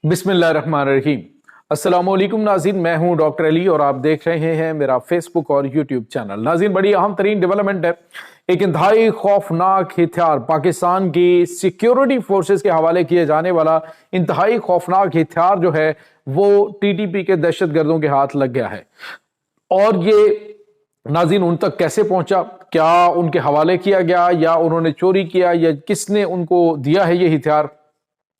बिस्मिल्लाहिर्रहमानिर्रहीम। अस्सलाम वालेकुम नाज़रीन, मैं हूं डॉक्टर अली और आप देख रहे हैं मेरा फेसबुक और यूट्यूब चैनल। नाज़रीन, बड़ी अहम तरीन डेवलपमेंट है। एक इंतहाई खौफनाक हथियार, पाकिस्तान की सिक्योरिटी फोर्सेस के हवाले किए जाने वाला इंतहाई खौफनाक हथियार जो है वो टीटीपी के दहशत गर्दों के हाथ लग गया है। और ये नाज़रीन उन तक कैसे पहुंचा, क्या उनके हवाले किया गया या उन्होंने चोरी किया या किसने उनको दिया है ये हथियार,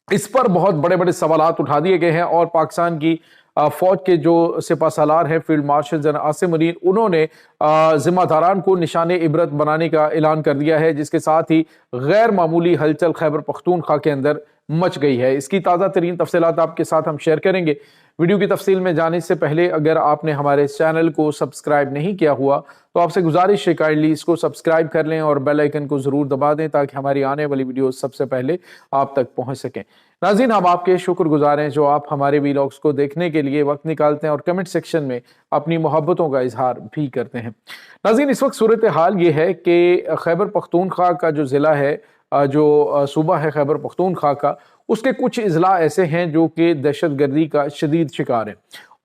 इस पर बहुत बड़े बड़े सवालात उठा दिए गए हैं। और पाकिस्तान की फौज के जो सिपा सालार हैं, field marshal general Asim Munir, उन्होंने जिम्मेदारान को निशाने इबरत बनाने का ऐलान कर दिया है, जिसके साथ ही गैर मामूली हलचल खैबर पख्तूनख्वा के अंदर मच गई है। इसकी ताज़ा तरीन तफसीलात आपके साथ हम शेयर करेंगे। वीडियो की तफसील में जाने से पहले अगर आपने हमारे चैनल को सब्सक्राइब नहीं किया हुआ तो आपसे गुजारिश है काइंडली इसको सब्सक्राइब कर लें और बेल आइकन को ज़रूर दबा दें ताकि हमारी आने वाली वीडियो सबसे पहले आप तक पहुंच सकें। नाज़रीन, हम आपके शुक्रगुजार हैं जो आप हमारे वीलॉग्स को देखने के लिए वक्त निकालते हैं और कमेंट सेक्शन में अपनी मोहब्बतों का इजहार भी करते हैं। नाज़रीन, इस वक्त सूरत हाल ये है कि खैबर पख्तूनख्वा का जो ज़िला है, जो सूबा है खैबर पख्तूनख्वा का, उसके कुछ अजला ऐसे हैं जो कि दहशत गर्दी का शदीद शिकार हैं।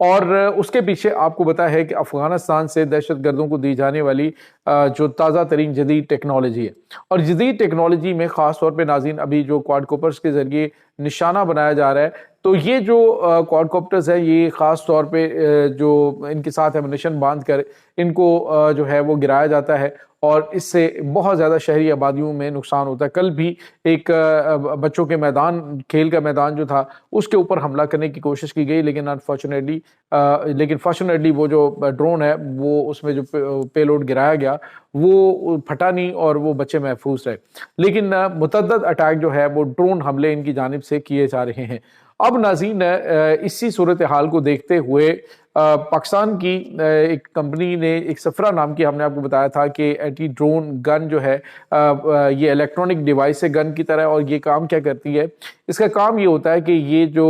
और उसके पीछे आपको पता है कि अफ़गानिस्तान से दहशत गर्दों को दी जाने वाली जो ताज़ा तरीन जदीद टेक्नोलॉजी है, और जदीद टेक्नोलॉजी में ख़ास तौर पे नाज़रीन अभी जो क्वाडकोप्टर्स के ज़रिए निशाना बनाया जा रहा है, तो ये जो क्वाडकोप्टर्स हैं ये ख़ास तौर पे जो इनके साथ एमुनेशन बांध कर इनको जो है वो गिराया जाता है और इससे बहुत ज़्यादा शहरी आबादियों में नुकसान होता है। कल भी एक बच्चों के मैदान, खेल का मैदान जो था, उसके ऊपर हमला करने की कोशिश की गई, लेकिन फॉर्चुनेटली वो जो ड्रोन है वो उसमें जो पेलोड गिराया गया वो फटा नहीं और वो बच्चे महफूज रहे। लेकिन मुतअद्दिद अटैक जो है वो ड्रोन हमले इनकी जानिब से किए जा रहे हैं। अब नाज़रीन, इसी सूरत हाल को देखते हुए पाकिस्तान की एक कंपनी ने, एक सफरा नाम की, हमने आपको बताया था कि एंटी ड्रोन गन जो है ये इलेक्ट्रॉनिक डिवाइस है गन की तरह। और ये काम क्या करती है, इसका काम ये होता है कि ये जो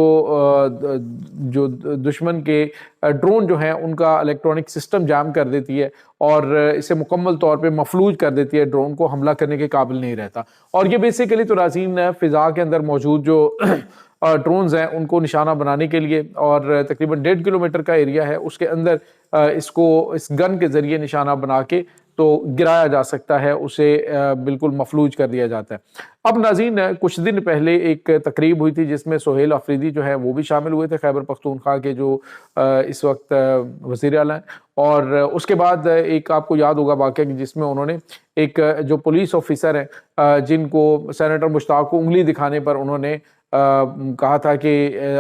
दुश्मन के ड्रोन जो हैं उनका इलेक्ट्रॉनिक सिस्टम जाम कर देती है और इसे मुकम्मल तौर पे मफलूज कर देती है, ड्रोन को हमला करने के काबिल नहीं रहता। और ये बेसिकली तो नाज़रीन फ़िज़ा के अंदर मौजूद जो ड्रोन्स हैं उनको निशाना बनाने के लिए, और तकरीबन 1.5 किलोमीटर का एरिया है, उसके अंदर इसको इस गन के ज़रिए निशाना बना के तो गिराया जा सकता है, उसे बिल्कुल मफलूज कर दिया जाता है। अब नाज़रीन, कुछ दिन पहले एक तकरीब हुई थी जिसमें सोहेल अफरीदी जो है वो भी शामिल हुए थे, खैबर पख्तूनख्वा के जो इस वक्त वज़ीर आला हैं। और उसके बाद एक आपको याद होगा वाक़या कि जिसमें उन्होंने एक जो पुलिस ऑफिसर हैं जिनको सेनेटर मुश्ताक को उंगली दिखाने पर उन्होंने कहा था कि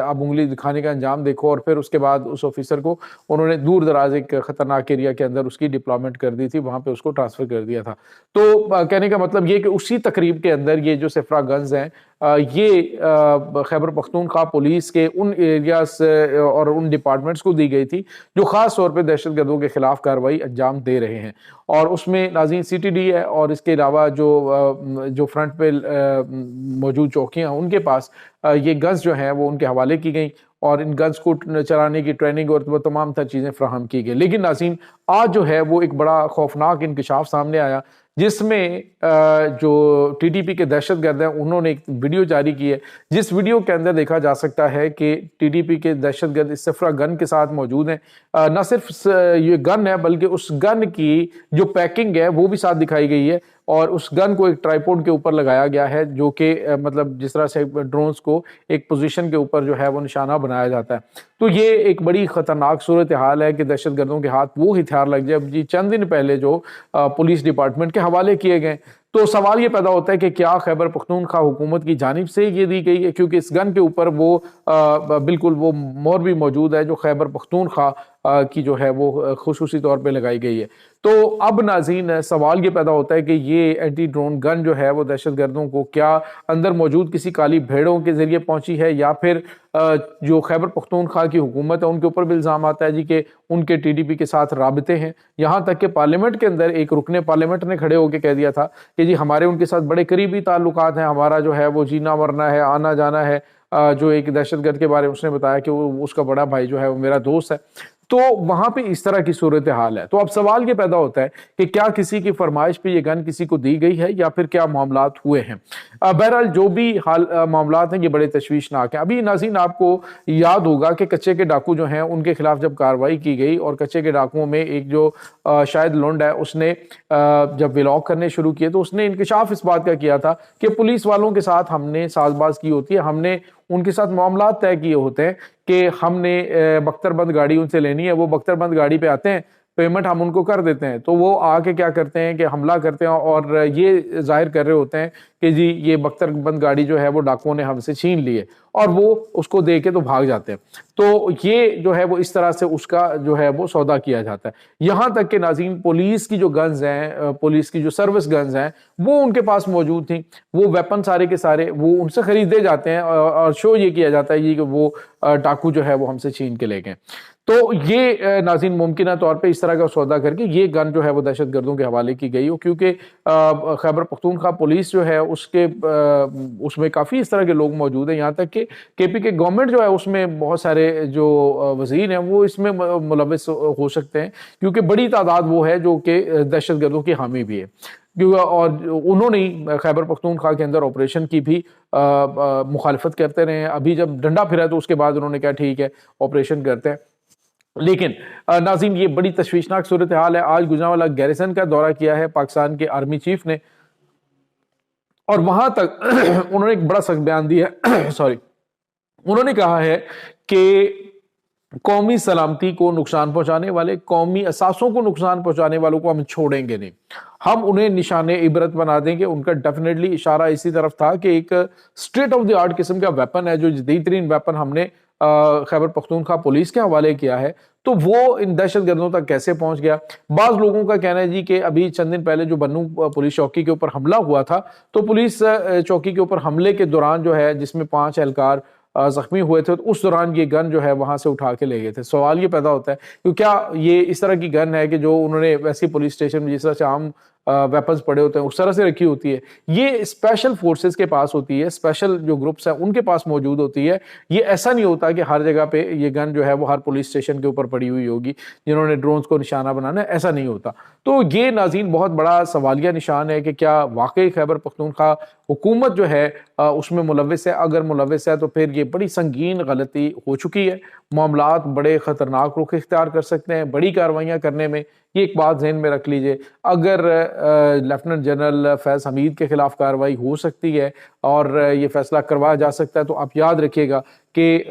अब उंगली दिखाने का अंजाम देखो, और फिर उसके बाद उस ऑफिसर को उन्होंने दूर दराज एक ख़तरनाक एरिया के अंदर उसकी डिप्लॉयमेंट कर दी थी, वहाँ पे उसको ट्रांसफ़र कर दिया था। तो कहने का मतलब ये कि उसी तकरीब के अंदर ये जो सिफरा गन्स हैं ये खैबर पख्तूनख्वा पुलिस के उन एरियाज और उन डिपार्टमेंट्स को दी गई थी जो ख़ास तौर पे दहशत गर्दों के ख़िलाफ़ कार्रवाई अंजाम दे रहे हैं। और उसमें नाज़रीन CTD है और इसके अलावा जो फ्रंट पे मौजूद चौकियाँ उनके पास ये गन्स जो हैं वो उनके हवाले की गई और इन गन्स को चलाने की ट्रेनिंग और वो तमाम तर चीज़ें फ्राहम की गई। लेकिन नाज़रीन, आज जो है वो एक बड़ा खौफनाक इंकशाफ सामने आया जिसमें जो TTP के दहशत गर्द हैं उन्होंने एक वीडियो जारी की है, जिस वीडियो के अंदर देखा जा सकता है कि TTP के दहशत गर्द इस सफरा गन के साथ मौजूद हैं। न सिर्फ ये गन है बल्कि उस गन की जो पैकिंग है वो भी साथ दिखाई गई है और उस गन को एक ट्राइपॉड के ऊपर लगाया गया है, जो कि मतलब जिस तरह से ड्रोन्स को एक पोजीशन के ऊपर जो है वो निशाना बनाया जाता है। तो ये एक बड़ी ख़तरनाक सूरत हाल है कि दहशत गर्दों के हाथ वो हथियार लग जाए जी चंद दिन पहले जो पुलिस डिपार्टमेंट के हवाले किए गए। तो सवाल ये पैदा होता है कि क्या खैबर पख्तूनख्वा हुकूमत की जानिब से ये दी गई है, क्योंकि इस गन के ऊपर वो बिल्कुल वो मोहर भी मौजूद है जो खैबर पख्तूनख्वा की जो है वो खुसूसी तौर पे लगाई गई है। तो अब नाज़रीन, सवाल ये पैदा होता है कि ये एंटी ड्रोन गन जो है वो दहशत गर्दों को क्या अंदर मौजूद किसी काली भेड़ों के ज़रिए पहुंची है, या फिर जो खैबर पख्तूनख्वा की हुकूमत है उनके ऊपर भी इल्ज़ाम आता है जी कि उनके TTP के साथ राबते हैं। यहाँ तक कि पार्लियामेंट के अंदर एक रुकने पार्लियामेंट ने खड़े होकर कह दिया था कि जी हमारे उनके साथ बड़े करीबी ताल्लुकात हैं, हमारा जो है वो जीना मरना है, आना जाना है। जो एक दहशतगर्द के बारे में उसने बताया कि वो उसका बड़ा भाई जो है वो मेरा दोस्त है। تو وہاں پہ اس طرح کی صورتحال ہے۔ تو اب سوال یہ پیدا ہوتا ہے کہ کیا کسی کی فرمائش پہ یہ گن کسی کو دی گئی ہے یا پھر کیا معاملات ہوئے ہیں۔ بہرحال جو بھی معاملات ہیں یہ بڑے تشویشناک ہیں۔ ابھی ناظرین آپ کو یاد ہوگا کہ کچے کے ڈاکو جو ہیں ان کے خلاف جب کارروائی کی گئی اور کچے کے ڈاکوؤں میں ایک جو شاید لونڈ ہے اس نے جب ولاگ کرنے شروع کیے تو اس نے انکشاف اس بات کا کیا تھا کہ پولیس والوں کے ساتھ ہم نے ساز باز کی ہوتی ہے، ہم نے ان کے ساتھ معاملات طے کیے ہوتے ہیں کہ ہم نے بختر بند گاڑی ان سے لینی ہے، وہ بختر بند گاڑی پہ آتے ہیں، پیمنٹ ہم ان کو کر دیتے ہیں، تو وہ آ کے کیا کرتے ہیں کہ حملہ کرتے ہیں اور یہ ظاہر کر رہے ہوتے ہیں کہ جی یہ بختر بند گاڑی جو ہے وہ ڈاکوؤں نے ہم سے چھین لی ہے، اور وہ اس کو دے کے تو بھاگ جاتے ہیں۔ تو یہ جو ہے وہ اس طرح سے اس کا جو ہے وہ سودا کیا جاتا ہے، یہاں تک کہ ناظرین پولیس کی جو گنز ہیں، پولیس کی جو سروس گنز ہیں وہ ان کے پاس موجود تھیں، وہ ویپن سارے کے سارے وہ ان سے خریدے جاتے ہیں اور شو یہ کیا جاتا ہے کہ وہ ڈاکو جو ہے وہ ہم سے چھین کے لے گئے۔ تو یہ ناظرین ممکنہ طور پہ اس طرح کا سودا کر کے یہ گن جو ہے وہ دہشت گردوں کے حوالے کی گئی ہو، کیونکہ خیبر پختونخوا پولیس جو ہے اس میں کافی اس طرح کے لوگ موجود ہیں، یہاں تک کہ کے پی کے گورنمنٹ جو ہے اس میں بہت سارے جو وزیر ہیں وہ اس میں ملوث ہو سکتے ہیں، کیونکہ بڑی تعداد وہ ہے جو کہ دہشت گردوں کی حامی بھی ہے، اور انہوں نے خیبر پختونخوا کے اندر آپریشن کی بھی مخالفت کرتے رہے ہیں۔ ابھی جب ڈنڈا پھرا تو اس کے بعد انہوں نے کہا ٹھیک ہے آپریشن کرتے ہیں، لیکن ناظرین یہ بڑی تشویشناک صورتحال ہے۔ آج گجرانوالہ گیریسن کا دورہ کیا ہے پاکستان کے آرمی چیف نے، اور وہاں تک انہوں نے ایک بڑا سخت بیان دیا ہے انہوں نے کہا ہے کہ قومی سلامتی کو نقصان پہنچانے والے، قومی اساسوں کو نقصان پہنچانے والوں کو ہم چھوڑیں گے نہیں، ہم انہیں نشان عبرت بنا دیں گے۔ ان کا ڈیفینیٹلی اشارہ اسی طرف تھا کہ ایک اسٹریٹ آف دی آرٹ قسم کا ویپن ہے، جو جدید ترین ویپن ہم نے خیبر پختونخوا پولیس کے حوالے کیا ہے، تو وہ ان دہشت گردوں تک کیسے پہنچ گیا۔ بعض لوگوں کا کہنا ہے جی کہ ابھی چند دن پہلے جو بنو پولیس چوکی کے اوپر حملہ ہوا تھا، تو پولیس چوکی کے اوپر حملے کے دوران جو ہے جس میں 5 اہلکار زخمی ہوئے تھے، تو اس دوران یہ گن جو ہے وہاں سے اٹھا کے لے گئے تھے۔ سوال یہ پیدا ہوتا ہے کہ کیا یہ اس طرح کی گن ہے کہ جو انہوں نے ویسی پولیس اسٹیشن میں جس طرح سے عام ویپنز پڑے ہوتے ہیں اس طرح سے رکھی ہوتی ہے، یہ اسپیشل فورسز کے پاس ہوتی ہے، اسپیشل جو گروپس ہیں ان کے پاس موجود ہوتی ہے۔ یہ ایسا نہیں ہوتا کہ ہر جگہ پہ یہ گن جو ہے وہ ہر پولیس اسٹیشن کے اوپر پڑی ہوئی ہوگی جنہوں نے ڈرونز کو نشانہ بنانا ہے، ایسا نہیں ہوتا۔ تو یہ ناظرین بہت بڑا سوالیہ نشان ہے کہ کیا واقعی خیبر پختونخوا حکومت جو ہے اس میں ملوث ہے؟ اگر ملوث ہے تو پھر یہ بڑی سنگین غلطی ہو چکی ہے، معاملات بڑے خطرناک رخ اختیار کر سکتے ہیں بڑی کارروائیاں کرنے میں۔ یہ ایک بات ذہن میں رکھ لیجئے، اگر لیفٹننٹ جنرل فیض حمید کے خلاف کارروائی ہو سکتی ہے اور یہ فیصلہ کروایا جا سکتا ہے، تو آپ یاد رکھیے گا کہ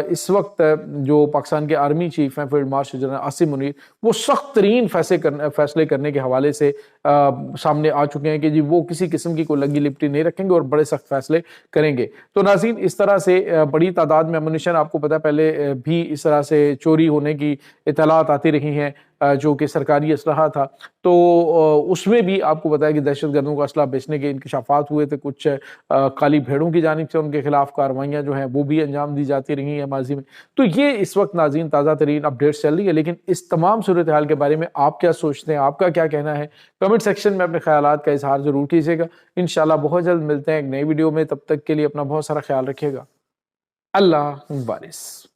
اس وقت جو پاکستان کے آرمی چیف ہیں field marshal general Asim Munir, وہ سخت ترین فیصلے کرنے کے حوالے سے سامنے آ چکے ہیں کہ جی وہ کسی قسم کی کوئی لگی لپٹی نہیں رکھیں گے اور بڑے سخت فیصلے کریں گے۔ تو ناظرین اس طرح سے بڑی تعداد میں امونیشن، آپ کو پتہ پہلے بھی اس طرح سے چوری ہونے کی اطلاعات آتی رہی ہیں جو کہ سرکاری اسلحہ تھا، تو اس میں بھی آپ کو پتہ ہے کہ دہشت گردوں کا اسلحہ بیچنے کے انکشافات ہوئے تھے، کچھ کالی بھیڑوں کی جانب سے ان کے خلاف کارروائیاں جو ہیں وہ بھی انجام دی جاتی رہی ہیں ماضی میں۔ تو یہ اس وقت ناظرین تازہ ترین اپڈیٹس چل رہی ہے، لیکن اس تمام صورتحال کے بارے میں آپ کیا سوچتے ہیں، آپ کا کیا کہنا ہے؟ کمنٹ سیکشن میں اپنے خیالات کا اظہار ضرور کیجیے گا۔ انشاءاللہ بہت جلد ملتے ہیں ایک نئی ویڈیو میں، تب تک کے لیے اپنا بہت سارا خیال رکھیے گا۔ اللہ حافظ۔